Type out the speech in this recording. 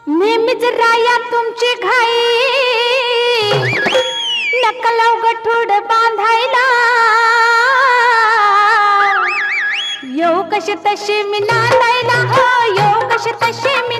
नेहमीच राया तुमची घाई नका लाव गठुड बांधायला येऊ कशी तशी मी नांदायला हो येऊ कशी तशी मी